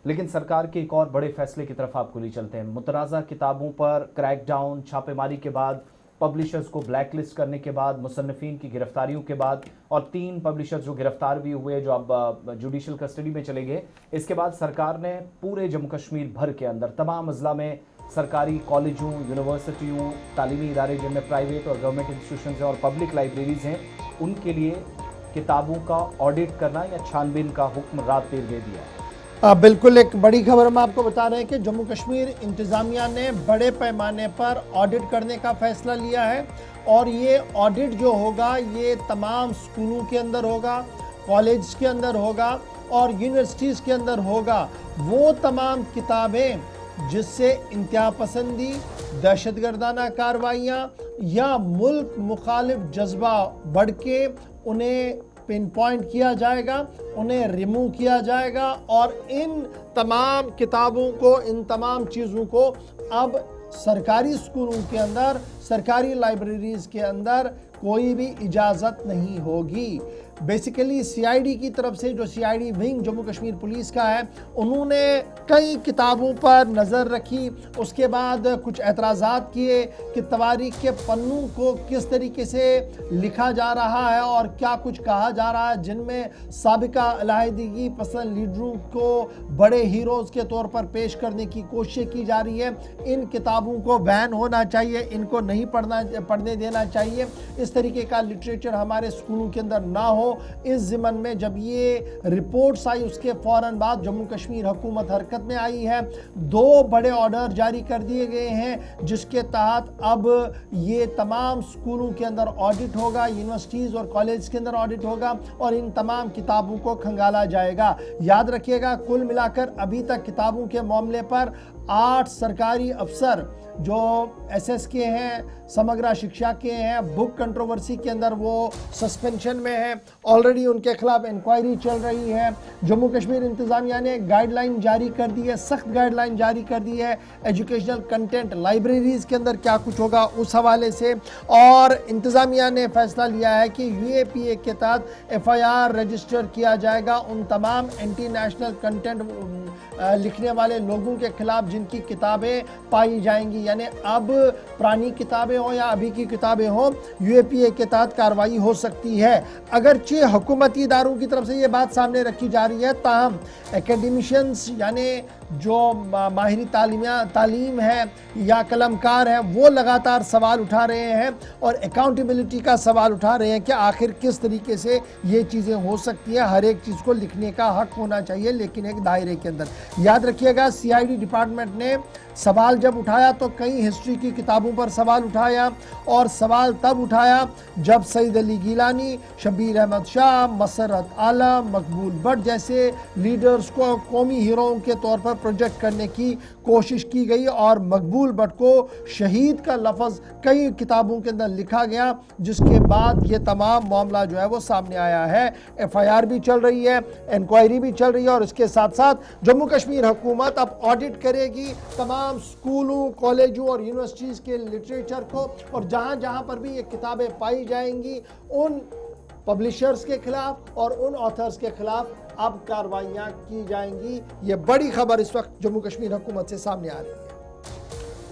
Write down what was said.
لیکن سرکار کے ایک اور بڑے فیصلے کی طرف آپ کو لے چلتے ہیں. متنازع کتابوں پر کریک ڈاؤن، چھاپے ماری کے بعد، پبلشرز کو بلیک لسٹ کرنے کے بعد، مصنفین کی گرفتاریوں کے بعد، اور 3 پبلشرز جو گرفتار بھی ہوئے، جو اب جوڈیشل کسٹڈی میں چلے گئے، اس کے بعد سرکار نے پورے جموں کشمیر بھر کے اندر تمام اضلاع میں سرکاری کالجوں، یونیورسٹیوں، تعلیمی ادارے جن میں پرائیویٹ اور گورنمنٹ انسٹیٹیوشنز ہیں اور پبلک لائبریریز ہیں، ان کے لیے کتابوں کا آڈٹ کرنا یا چھان بین کا حکم رات دیر دے دیا ہے. بالکل ایک بڑی خبر ہم آپ کو بتا رہے ہیں کہ جموں کشمیر انتظامیہ نے بڑے پیمانے پر آڈٹ کرنے کا فیصلہ لیا ہے، اور یہ آڈٹ جو ہوگا یہ تمام سکولوں کے اندر ہوگا، کالج کے اندر ہوگا اور یونیورسٹیز کے اندر ہوگا. وہ تمام کتابیں جس سے انتہا پسندی، دہشت گردانہ کارروائیاں یا ملک مخالف جذبہ بڑھ کے انہیں پن پوائنٹ کیا جائے گا، انہیں ریموو کیا جائے گا، اور ان تمام کتابوں کو، ان تمام چیزوں کو اب سرکاری سکولوں کے اندر، سرکاری لائبریریز کے اندر کوئی بھی اجازت نہیں ہوگی. بیسیکلی سی آئی ڈی کی طرف سے، جو C I D wing Jammu Kashmir police کا ہے، انہوں نے کئی کتابوں پر نظر رکھی. اس کے بعد کچھ اعتراضات کیے کہ تواریخ کے پنوں کو کس طریقے سے لکھا جا رہا ہے اور کیا کچھ کہا جا رہا ہے، جن میں سابقہ علیحدگی پسند لیڈروں کو بڑے ہیروز کے طور پر پیش کرنے کی کوشش کی جا رہی ہے. ان کتابوں کو بین ہونا چاہیے، ان کو نہیں پڑھنے دینا چاہیے. اس طریقے کا لٹریچر ہمارے سکولوں کے اندر نہ ہو. اس ضمن میں جب یہ رپورٹس آئی، اس کے فوراً بعد جموں کشمیر حکومت حرکت میں آئی ہے. 2 بڑے آرڈر جاری کر دیے گئے ہیں جس کے تحت اب یہ تمام سکولوں کے اندر آڈٹ ہوگا، یونیورسٹیز اور کالج کے اندر آڈٹ ہوگا، اور ان تمام کتابوں کو کھنگالا جائے گا. یاد رکھیے گا، کل ملا کر ابھی تک کتابوں کے معاملے پر 8 سرکاری افسر جو ایس ایس کے ہیں، سمگرا شکشا کے ہیں، بک کنٹروورسی کے اندر وہ سسپینشن میں ہیں. آلریڈی ان کے خلاف انکوائری چل رہی ہے. جموں کشمیر انتظامیہ نے گائیڈ لائن جاری کر دی ہے، سخت گائیڈ لائن جاری کر دی ہے ایجوکیشنل کنٹینٹ لائبریریز کے اندر کیا کچھ ہوگا اس حوالے سے. اور انتظامیہ نے فیصلہ لیا ہے کہ یو اے پی اے کے تحت ایف آئی آر رجسٹر کیا جائے گا ان تمام اینٹی نیشنل کنٹینٹ لکھنے والے لوگوں کے خلاف جن کی کتابیں پائی جائیں گی. یعنی اب پرانی کتابیں ہوں یا ابھی کی کتابیں ہوں، یو اے پی اے کے تحت کارروائی ہو سکتی ہے. اگرچہ حکومتی اداروں کی طرف سے یہ بات سامنے رکھی جا رہی ہے، تاہم ایکیڈیمیشنز یعنی جو ماہر تعلیم ہے یا قلمکار ہیں، وہ لگاتار سوال اٹھا رہے ہیں اور اکاؤنٹیبلٹی کا سوال اٹھا رہے ہیں کہ آخر کس طریقے سے یہ چیزیں ہو سکتی ہیں. ہر ایک چیز کو لکھنے کا حق ہونا چاہیے لیکن ایک دائرے کے اندر. یاد رکھیے گا، سی آئی ڈی ڈپارٹمنٹ نے سوال جب اٹھایا تو کئی ہسٹری کی کتابوں پر سوال اٹھایا، اور سوال تب اٹھایا جب سعید علی گیلانی، شبیر احمد شاہ، مسرت عالم، مقبول بٹ جیسے لیڈرز کو قومی ہیروؤں کے طور پر پروجیکٹ کرنے کی کوشش کی گئی، اور مقبول بٹ کو شہید کا لفظ کئی کتابوں کے اندر لکھا گیا، جس کے بعد یہ تمام معاملہ جو ہے وہ سامنے آیا ہے. ایف آئی آر بھی چل رہی ہے، انکوائری بھی چل رہی ہے، اور اس کے ساتھ ساتھ جموں کشمیر حکومت اب آڈٹ کرے گی تمام سکولوں، کالجوں اور یونیورسٹیز کے لٹریچر کو، اور جہاں جہاں پر بھی یہ کتابیں پائی جائیں گی ان پبلشرز کے خلاف اور ان آتھرز کے خلاف اب کارروائیاں کی جائیں گی. یہ بڑی خبر اس وقت جموں کشمیر حکومت سے سامنے آ رہی ہے.